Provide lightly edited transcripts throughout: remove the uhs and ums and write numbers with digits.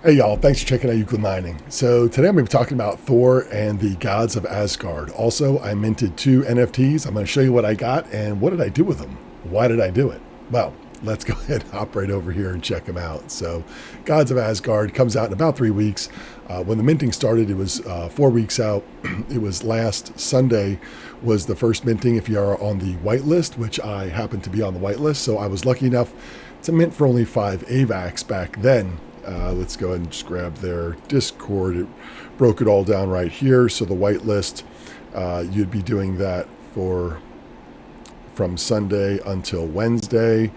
Hey y'all, thanks for checking out Euclid Mining. So today I'm going to be talking about Thor and the Gods of Asgard. Also, I minted two NFTs. I'm going to show you what I got and what did I do with them. Why did I do it? Well, let's go ahead and hop right over here and check them out. So Gods of Asgard comes out in about 3 weeks. When the minting started, it was 4 weeks out. It was last Sunday was the first minting if you are on the whitelist, which I happen to be on the whitelist. So I was lucky enough to mint for only 5 AVAX back then. Let's go ahead and just grab their Discord. It broke it all down right here. So the whitelist, you'd be doing that from Sunday until Wednesday.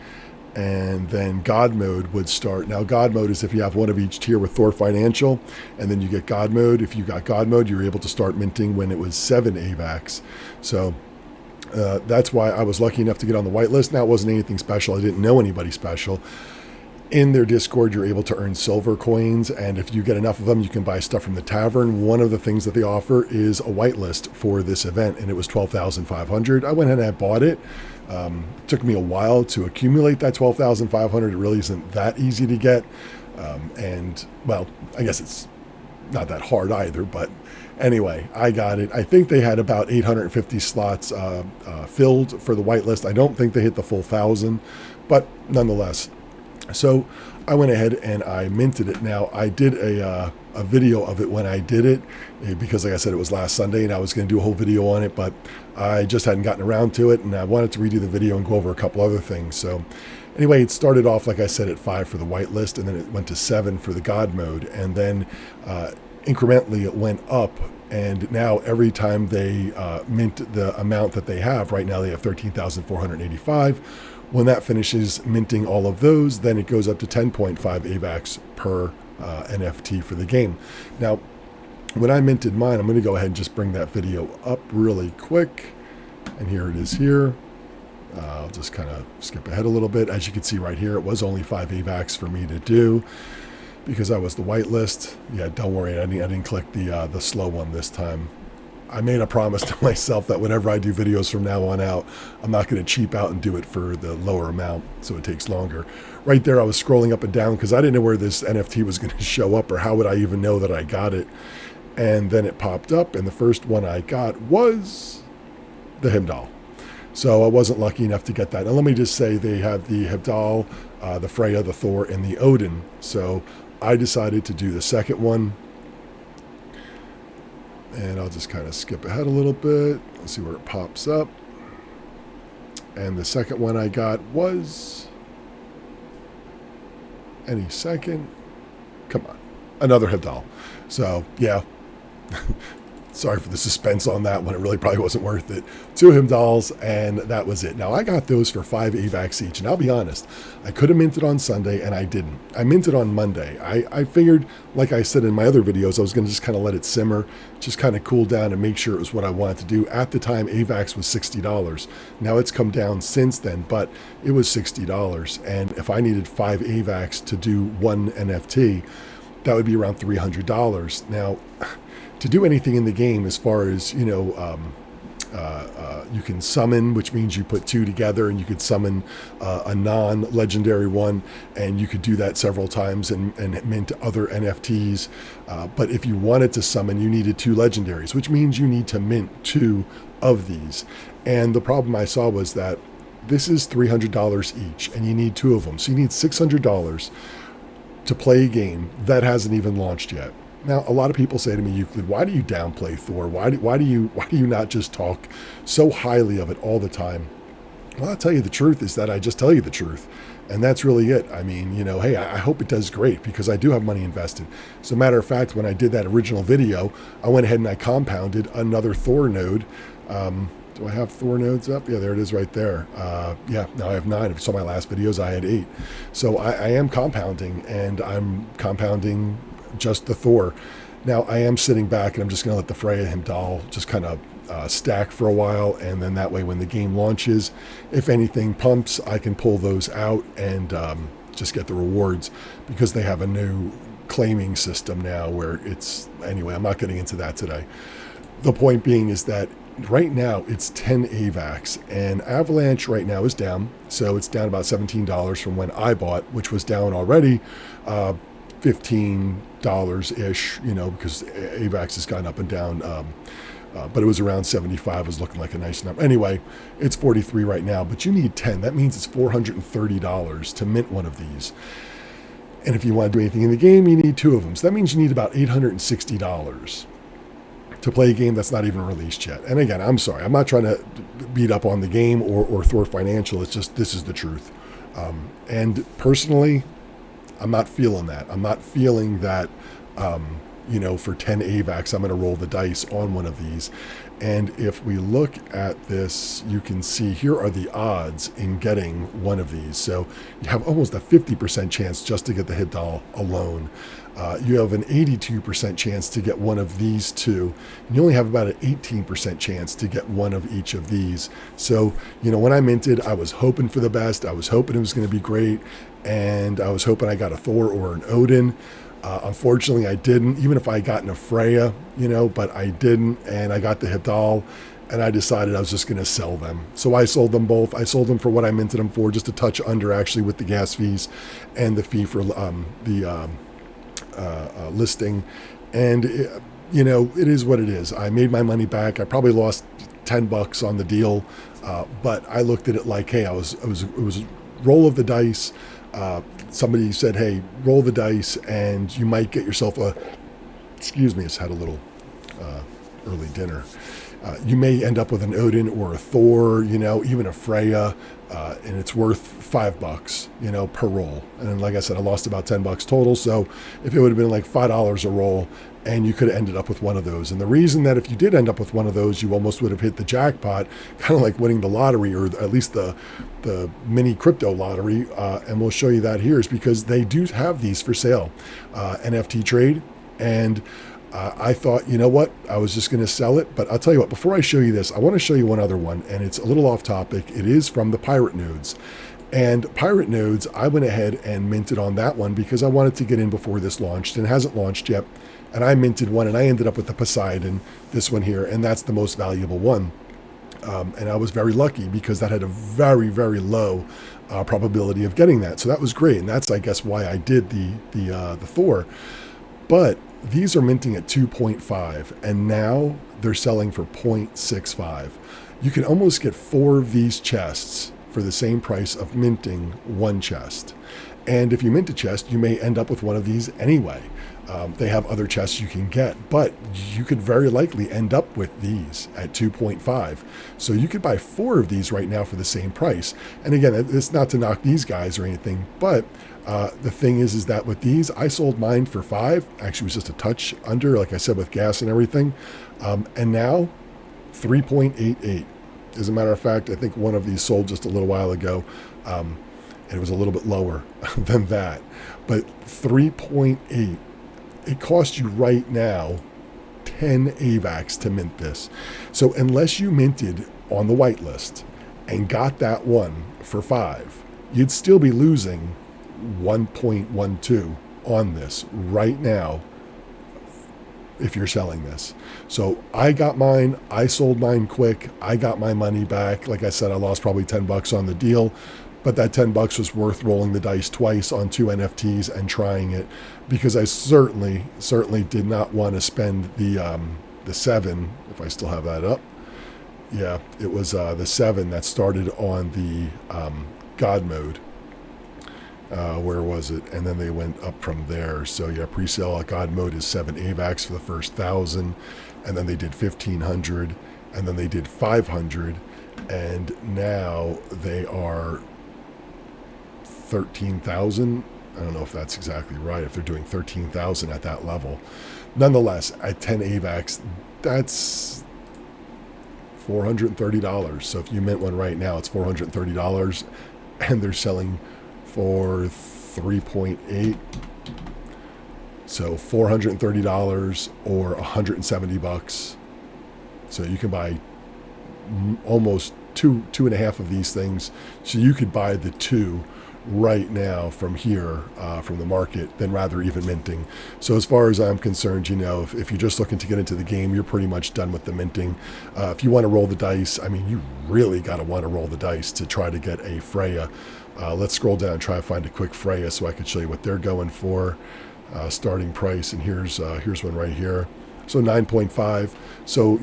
And then God mode would start. Now, God mode is if you have one of each tier with Thor Financial, and then you get God mode. If you got God mode, you're able to start minting when it was 7 AVAX. So that's why I was lucky enough to get on the whitelist. Now, it wasn't anything special. I didn't know anybody special. In their Discord, you're able to earn silver coins, and if you get enough of them, you can buy stuff from the tavern. One of the things that they offer is a whitelist for this event, and it was 12,500. I went ahead and I bought it. It took me a while to accumulate that 12,500. It really isn't that easy to get, and well, I guess it's not that hard either. But anyway, I got it. I think they had about 850 slots filled for the whitelist. I don't think they hit the full 1,000, but nonetheless. So I went ahead and I minted it. Now, I did a video of it when I did it because, like I said, it was last Sunday and I was going to do a whole video on it, but I just hadn't gotten around to it and I wanted to redo the video and go over a couple other things. So anyway, it started off, like I said, at 5 for the whitelist, and then it went to 7 for the God mode, and then incrementally it went up. And now every time they mint the amount that they have, right now they have 13,485. When that finishes minting all of those, then it goes up to 10.5 AVAX per NFT for the game. Now, when I minted mine, I'm going to go ahead and just bring that video up really quick. And here it is here. I'll just kind of skip ahead a little bit. As you can see right here, it was only 5 AVAX for me to do because I was the whitelist. Yeah, don't worry, I didn't click the slow one this time. I made a promise to myself that whenever I do videos from now on out, I'm not going to cheap out and do it for the lower amount, so it takes longer. Right there, I was scrolling up and down because I didn't know where this NFT was going to show up or how would I even know that I got it. And then it popped up, and the first one I got was the Heimdall. So I wasn't lucky enough to get that. And let me just say, they have the Heimdall, the Freya, the Thor, and the Odin. So I decided to do the second one. And I'll just kind of skip ahead a little bit. Let's see where it pops up. And the second one I got was any second. Come on. Another Heimdall. So, yeah. Sorry for the suspense on that one. It really probably wasn't worth it. 2 Heimdalls, and that was it. Now, I got those for 5 AVAX each, and I'll be honest, I could have minted on Sunday, and I didn't. I minted on Monday. I figured, like I said in my other videos, I was going to just kind of let it simmer, just kind of cool down and make sure it was what I wanted to do. At the time, AVAX was $60. Now, it's come down since then, but it was $60. And if I needed 5 AVAX to do one NFT, that would be around $300. Now, to do anything in the game as far as, you can summon, which means you put 2 together and you could summon a non-legendary one, and you could do that several times and mint other NFTs. But if you wanted to summon, you needed 2 legendaries, which means you need to mint 2 of these. And the problem I saw was that this is $300 each, and you need 2 of them. So you need $600 to play a game that hasn't even launched yet. Now, a lot of people say to me, Euclid, why do you downplay Thor? Why do you not just talk so highly of it all the time? Well, I'll tell you the truth is that I just tell you the truth. And that's really it. I mean, hey, I hope it does great because I do have money invested. As a matter of fact, when I did that original video, I went ahead and I compounded another Thor node. Do I have Thor nodes up? Yeah, there it is right there. Yeah, now I have 9. If you saw my last videos, I had 8. So I am compounding, and I'm compounding just the Thor. Now, I am sitting back, and I'm just going to let the Freya Heimdall just kind of stack for a while, and then that way when the game launches, if anything pumps, I can pull those out and just get the rewards because they have a new claiming system now where it's... Anyway, I'm not getting into that today. The point being is that right now it's 10 AVAX, and Avalanche right now is down. So it's down about $17 from when I bought, which was down already $15 ish, because AVAX has gone up and down. But it was around 75, was looking like a nice number. Anyway, it's 43 right now, but you need 10. That means it's $430 to mint one of these. And if you want to do anything in the game, you need 2 of them. So that means you need about $860 to play a game that's not even released yet. And again, I'm sorry, I'm not trying to beat up on the game or Thor Financial. It's just, this is the truth. And personally, I'm not feeling that. I'm not feeling that, for 10 AVAX, I'm going to roll the dice on one of these. And if we look at this, you can see here are the odds in getting one of these. So you have almost a 50% chance just to get the Hibdal alone. You have an 82% chance to get one of these two. And you only have about an 18% chance to get one of each of these. So, when I minted, I was hoping for the best. I was hoping it was going to be great. And I was hoping I got a Thor or an Odin. Unfortunately, I didn't, even if I got an Freya, but I didn't. And I got the Hibdal, and I decided I was just going to sell them. So I sold them both. I sold them for what I minted them for, just a touch under, actually, with the gas fees and the fee for the listing. And, it is what it is. I made my money back. I probably lost $10 on the deal, but I looked at it like, hey, it was a roll of the dice. Somebody said, hey, roll the dice and you might get yourself just had a little early dinner. You may end up with an Odin or a Thor, even a Freya, and it's worth $5, per roll. And like I said, I lost about $10 total. So if it would have been like $5 a roll, and you could have ended up with one of those. And the reason that if you did end up with one of those, you almost would have hit the jackpot, kind of like winning the lottery, or at least the mini crypto lottery. And we'll show you that here, is because they do have these for sale, NFT trade. And I thought, you know what, I was just going to sell it. But I'll tell you what, before I show you this, I want to show you one other one, and it's a little off topic. It is from the Pirate Nodes. And Pirate Nodes, I went ahead and minted on that one because I wanted to get in before this launched, and it hasn't launched yet. And I minted one, and I ended up with the Poseidon, this one here, and that's the most valuable one. And I was very lucky because that had a very, very low probability of getting that. So that was great, and that's, I guess, why I did the Thor. But these are minting at 2.5, and now they're selling for 0.65. You can almost get 4 of these chests for the same price of minting one chest. And if you mint a chest, you may end up with one of these anyway. They have other chests you can get, but you could very likely end up with these at 2.5. So you could buy 4 of these right now for the same price. And again, it's not to knock these guys or anything, but the thing is that with these, I sold mine for 5. Actually, it was just a touch under, like I said, with gas and everything. And now 3.88. As a matter of fact, I think one of these sold just a little while ago. And it was a little bit lower than that. But 3.8. It costs you right now 10 AVAX to mint this. So unless you minted on the whitelist and got that one for 5, you'd still be losing 1.12 on this right now if you're selling this. So I got mine. I sold mine quick. I got my money back. Like I said, I lost probably $10 on the deal. But that $10 was worth rolling the dice twice on 2 NFTs and trying it, because I certainly did not want to spend the 7, if I still have that up. Yeah, it was the 7 that started on the God mode. Where was it? And then they went up from there. So yeah, pre-sale God mode is 7 AVAX for the first 1,000, and then they did 1,500, and then they did 500, and now they are 13,000. I don't know if that's exactly right, if they're doing 13,000 at that level. Nonetheless, at 10 AVAX, that's $430. So if you mint one right now, it's $430, and they're selling for 3.8. So $430 or $170. So you can buy almost two and a half of these things. So you could buy the 2 right now from here, from the market, than rather even minting. So as far as I'm concerned, if you're just looking to get into the game, you're pretty much done with the minting. If you want to roll the dice, I mean, you really got to want to roll the dice to try to get a Freya. Let's scroll down and try to find a quick Freya so I can show you what they're going for. starting price, and here's one right here. So 9.5. So,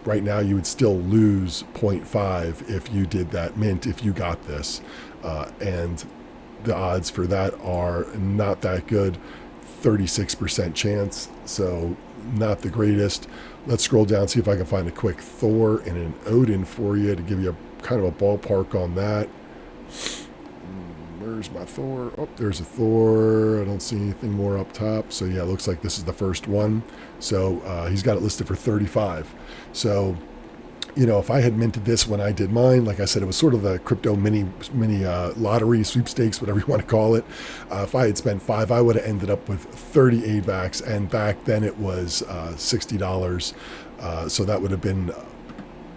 right now you would still lose zero point 0.5 if you did that mint, if you got this. And the odds for that are not that good. 36% chance. So not the greatest. Let's scroll down, see if I can find a quick Thor and an Odin for you to give you a kind of a ballpark on that. Where's my Thor? Oh, there's a Thor. I don't see anything more up top. So yeah, it looks like this is the first one. So he's got it listed for 35. So, if I had minted this when I did mine, like I said, it was sort of the crypto mini lottery, sweepstakes, whatever you want to call it. If I had spent 5, I would have ended up with 30 AVAX, and back then it was $60. So that would have been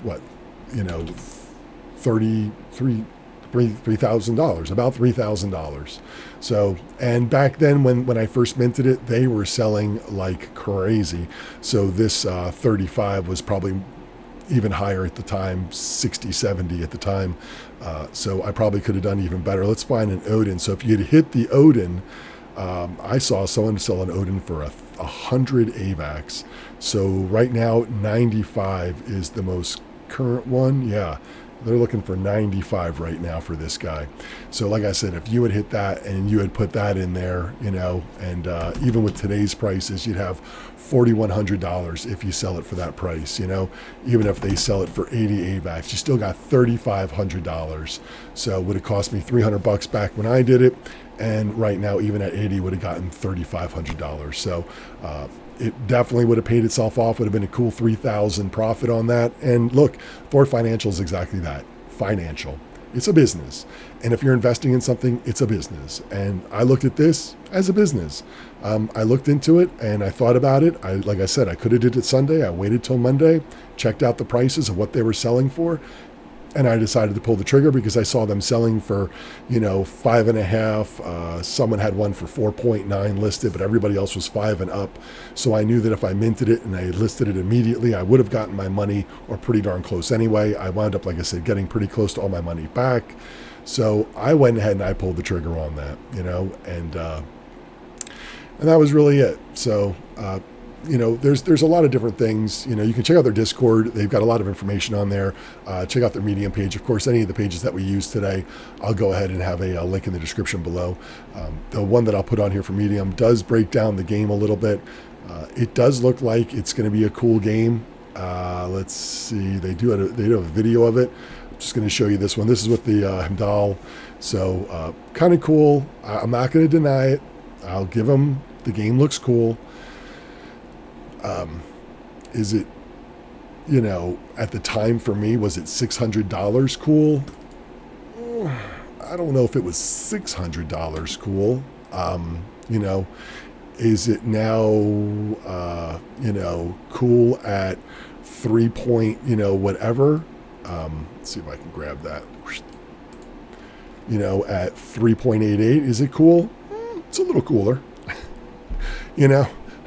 what, $3,000, about $3,000. So, and back then when I first minted it, they were selling like crazy. So this 35 was probably even higher at the time, 60, 70 at the time. So I probably could have done even better. Let's find an Odin. So if you had hit the Odin, I saw someone sell an Odin for 100 AVAX. So right now, 95 is the most current one. Yeah. They're looking for 95 right now for this guy. So like I said, if you had hit that and you had put that in there, and even with today's prices, you'd have $4,100 if you sell it for that price. Even if they sell it for 80 AVAX, you still got $3,500. So it would have cost me $300 back when I did it. And right now, even at 80, would have gotten $3,500. So it definitely would have paid itself off. Would have been a cool 3,000 profit on that. And look, Thor Financial is exactly that, financial. It's a business. And if you're investing in something, it's a business. And I looked at this as a business. I looked into it and I thought about it. Like I said, I could have did it Sunday. I waited till Monday, checked out the prices of what they were selling for. And I decided to pull the trigger because I saw them selling for, 5.5. Someone had one for 4.9 listed, but everybody else was 5 and up. So I knew that if I minted it and I listed it immediately, I would have gotten my money, or pretty darn close anyway. I wound up, like I said, getting pretty close to all my money back. So I went ahead and I pulled the trigger on that, and that was really it. So, there's a lot of different things. You can check out their Discord. They've got a lot of information on there. Check out their Medium page. Of course, any of the pages that we use today, I'll go ahead and have a link in the description below. The one that I'll put on here for Medium does break down the game a little bit. It does look like it's going to be a cool game. Let's see. They do have a video of it. I'm just going to show you this one. This is with the Heimdall. So kind of cool. I'm not going to deny it. I'll give them, the game looks cool. Is it, at the time for me, was it $600 cool? I don't know if it was $600 cool. Is it now, cool at 3 point, whatever? Let's see if I can grab that. At 3.88, is it cool? It's a little cooler.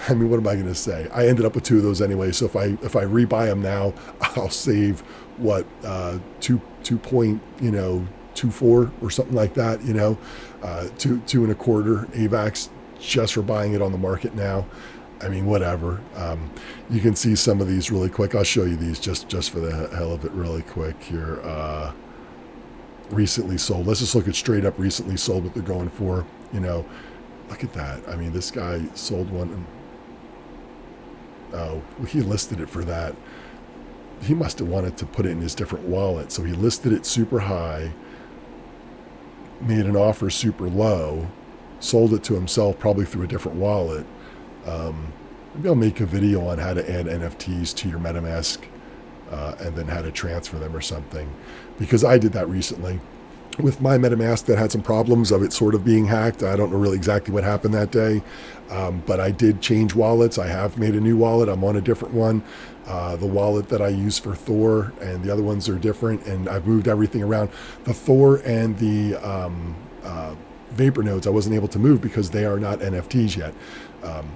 I mean, what am I going to say? I ended up with 2 of those anyway. So if I rebuy them now, I'll save what 2.24 or something like that. 2.25 AVAX just for buying it on the market now. I mean, whatever. You can see some of these really quick. I'll show you these just for the hell of it really quick here. Recently sold. Let's just look at straight up recently sold, what they're going for. Look at that. I mean, this guy sold one. And, oh, he listed it for that. He must have wanted to put it in his different wallet. So he listed it super high, made an offer super low, sold it to himself probably through a different wallet. Maybe I'll make a video on how to add NFTs to your MetaMask and then how to transfer them or something. Because I did that recently with my MetaMask that had some problems of it sort of being hacked. I don't know really exactly what happened that day, but I did change wallets. I have made a new wallet. I'm on a different one. The wallet that I use for Thor and the other ones are different, and I've moved everything around. The Thor and the Vapor nodes I wasn't able to move because they are not NFTs yet.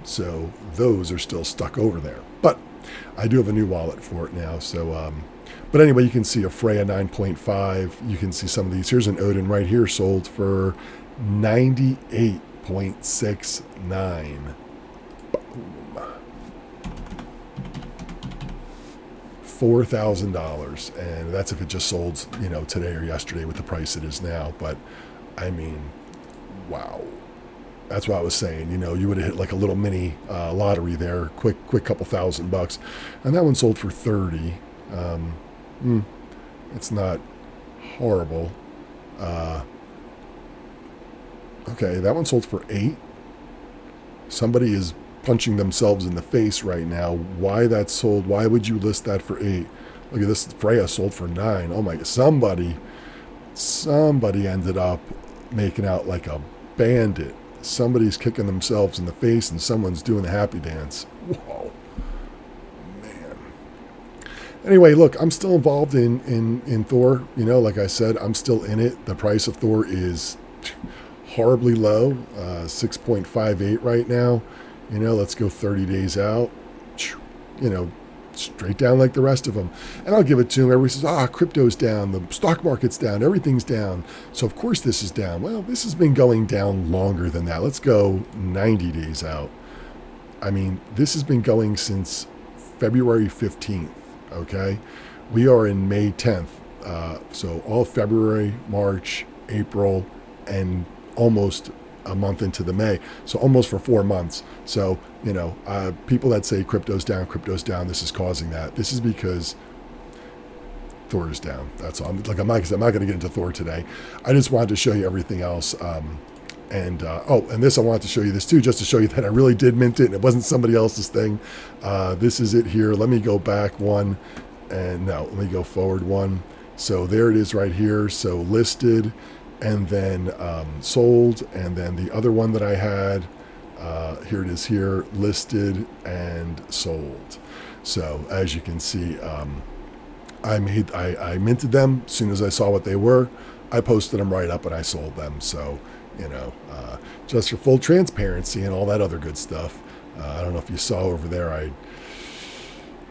So those are still stuck over there. But I do have a new wallet for it now. So but anyway, you can see a Freya 9.5. You can see some of these. Here's an Odin right here sold for 98.5 6.69. $4,000, and that's if it just sold, today or yesterday with the price it is now. But I mean, wow. That's what I was saying. You would have hit like a little mini lottery there, quick couple $1,000, and that one sold for 30. It's not horrible. Okay, that one sold for 8. Somebody is punching themselves in the face right now. Why that sold? Why would you list that for 8? Look at this. Freya sold for 9. Oh my God! Somebody ended up making out like a bandit. Somebody's kicking themselves in the face and someone's doing a happy dance. Whoa, man. Anyway, look, I'm still involved in Thor. Like I said, I'm still in it. The price of Thor is horribly low, 6.58 right now. Let's go 30 days out. Straight down like the rest of them. And I'll give it to him. Everybody says, crypto's down, the stock market's down, everything's down. So of course this is down. Well, this has been going down longer than that. Let's go 90 days out. I mean, this has been going since February 15th, okay? We are in May 10th. So all February, March, April, and almost a month into the May. So almost for 4 months. So, people that say crypto's down, this is causing that. This is because Thor is down. That's all. I'm not going to get into Thor today. I just wanted to show you everything else. And this, I wanted to show you this too, just to show you that I really did mint it and it wasn't somebody else's thing. This is it here. Let me go back one, and no, let me go forward one. So there it is right here. So listed, and then sold, and then the other one that I had, here it is here, listed and sold. So as you can see, I minted them as soon as I saw what they were. I posted them right up and I sold them. So, just for full transparency and all that other good stuff. I don't know if you saw over there,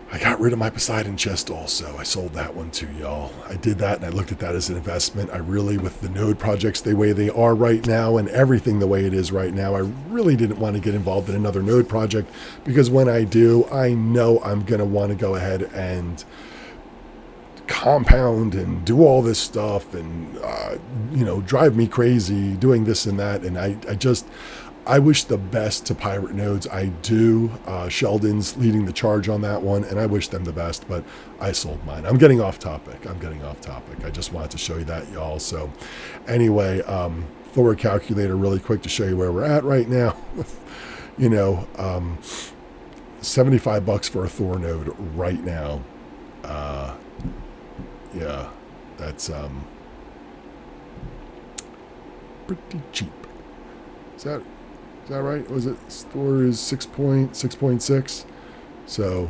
I got rid of my Poseidon chest also. I sold that one too, y'all. I did that and I looked at that as an investment. I really, with the node projects the way they are right now and everything the way it is right now, I really didn't want to get involved in another node project, because when I do, I know I'm going to want to go ahead and compound and do all this stuff and, drive me crazy doing this and that. And I wish the best to Pirate Nodes. I do. Sheldon's leading the charge on that one, and I wish them the best, but I sold mine. I'm getting off topic. I just wanted to show you that, y'all. So anyway, Thor calculator really quick to show you where we're at right now. $75 for a Thor node right now. Yeah, that's pretty cheap. Is that right? Was it? Thor is 6.6. So,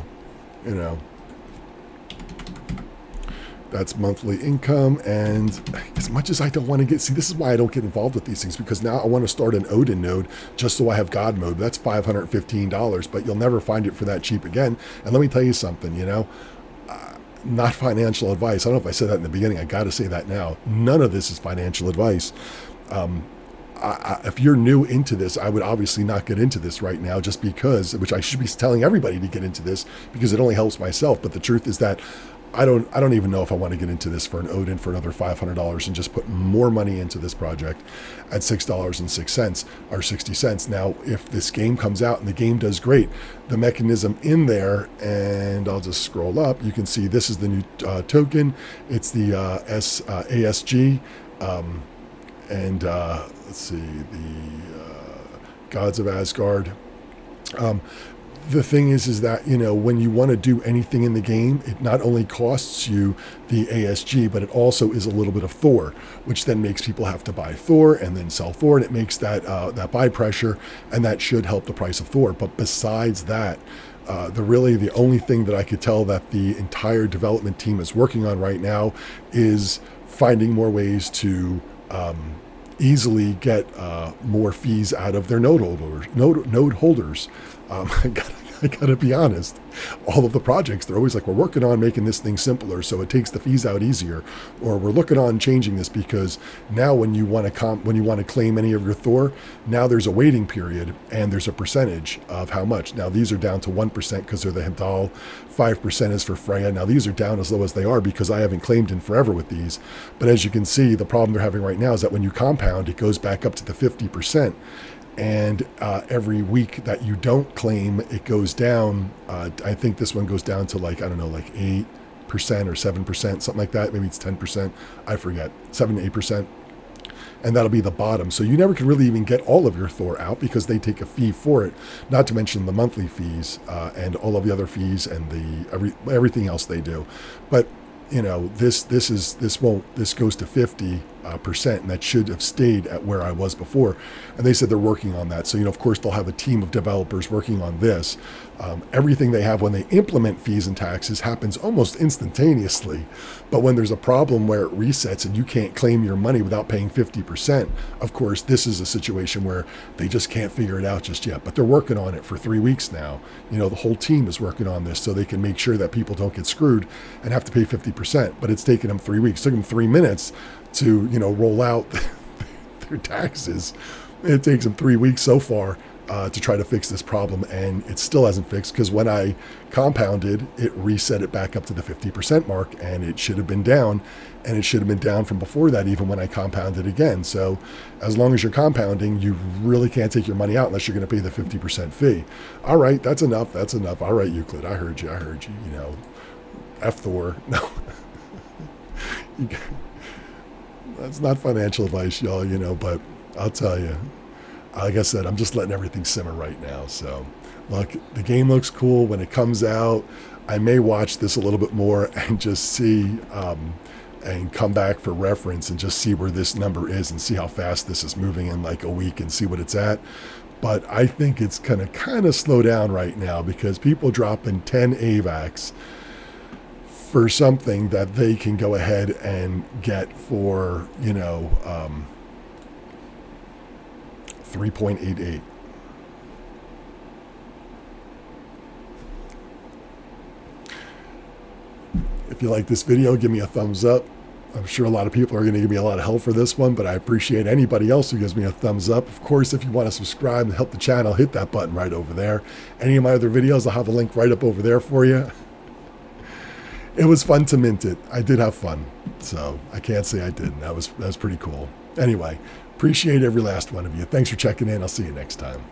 that's monthly income. And as much as I don't want to this is why I don't get involved with these things, because now I want to start an Odin node just so I have God mode. That's $515, but you'll never find it for that cheap again. And let me tell you something, not financial advice. I don't know if I said that in the beginning. I got to say that now. None of this is financial advice. If you're new into this, I would obviously not get into this right now, just because, which I should be telling everybody to get into this because it only helps myself. But the truth is that I don't even know if I want to get into this for an Odin for another $500 and just put more money into this project at $6.06 or 60 cents. Now, if this game comes out and the game does great, the mechanism in there, and I'll just scroll up, you can see this is the new token. It's the ASG, and let's see, the Gods of Asgard. The thing is that, when you want to do anything in the game, it not only costs you the ASG, but it also is a little bit of Thor, which then makes people have to buy Thor and then sell Thor, and it makes that buy pressure, and that should help the price of Thor. But besides that, the only thing that I could tell that the entire development team is working on right now is finding more ways to easily get more fees out of their node holders. I I gotta be honest. All of the projects, they're always like, we're working on making this thing simpler so it takes the fees out easier, or we're looking on changing this because now when you want to claim any of your Thor, now there's a waiting period and there's a percentage of how much. Now these are down to 1% because they're the Heimdall, 5% is for Freya. Now these are down as low as they are because I haven't claimed in forever with these. But as you can see, the problem they're having right now is that when you compound, it goes back up to the 50%. And every week that you don't claim, it goes down. I think this one goes down to like, I don't know, like 8% or 7%, something like that. Maybe it's 10%. I forget, 7 to 8%. And that'll be the bottom. So you never can really even get all of your Thor out because they take a fee for it, not to mention the monthly fees and all of the other fees and everything else they do. But you know, this goes to 50%, and that should have stayed at where I was before. And they said they're working on that. So, you know, of course, they'll have a team of developers working on this. Everything they have when they implement fees and taxes happens almost instantaneously. But when there's a problem where it resets and you can't claim your money without paying 50%, of course, this is a situation where they just can't figure it out just yet. But they're working on it for 3 weeks now. You know, the whole team is working on this so they can make sure that people don't get screwed and have to pay 50%. But it's taken them 3 weeks. It took them 3 minutes to, you know, roll out their taxes. It takes them 3 weeks so far to try to fix this problem, and it still hasn't fixed because when I compounded, it reset it back up to the 50% mark, and it should have been down, and it should have been down from before that even when I compounded again. So as long as you're compounding, you really can't take your money out unless you're going to pay the 50% fee. All right, that's enough. All right, Euclid, I heard you, you know, F Thor. No. That's not financial advice, y'all, you know, but I'll tell you, like I said, I'm just letting everything simmer right now. So, look, the game looks cool. When it comes out, I may watch this a little bit more and just see and come back for reference and just see where this number is and see how fast this is moving in like a week and see what it's at. But I think it's going to kind of slow down right now because people dropping 10 AVAX for something that they can go ahead and get for, you know, 3.88. If you like this video, give me a thumbs up. I'm sure a lot of people are going to give me a lot of help for this one, but I appreciate anybody else who gives me a thumbs up. Of course, if you want to subscribe and help the channel, hit that button right over there. Any of my other videos, I'll have a link right up over there for you. It was fun to mint it. I did have fun, so I can't say I didn't. That was pretty cool. Anyway, appreciate every last one of you. Thanks for checking in. I'll see you next time.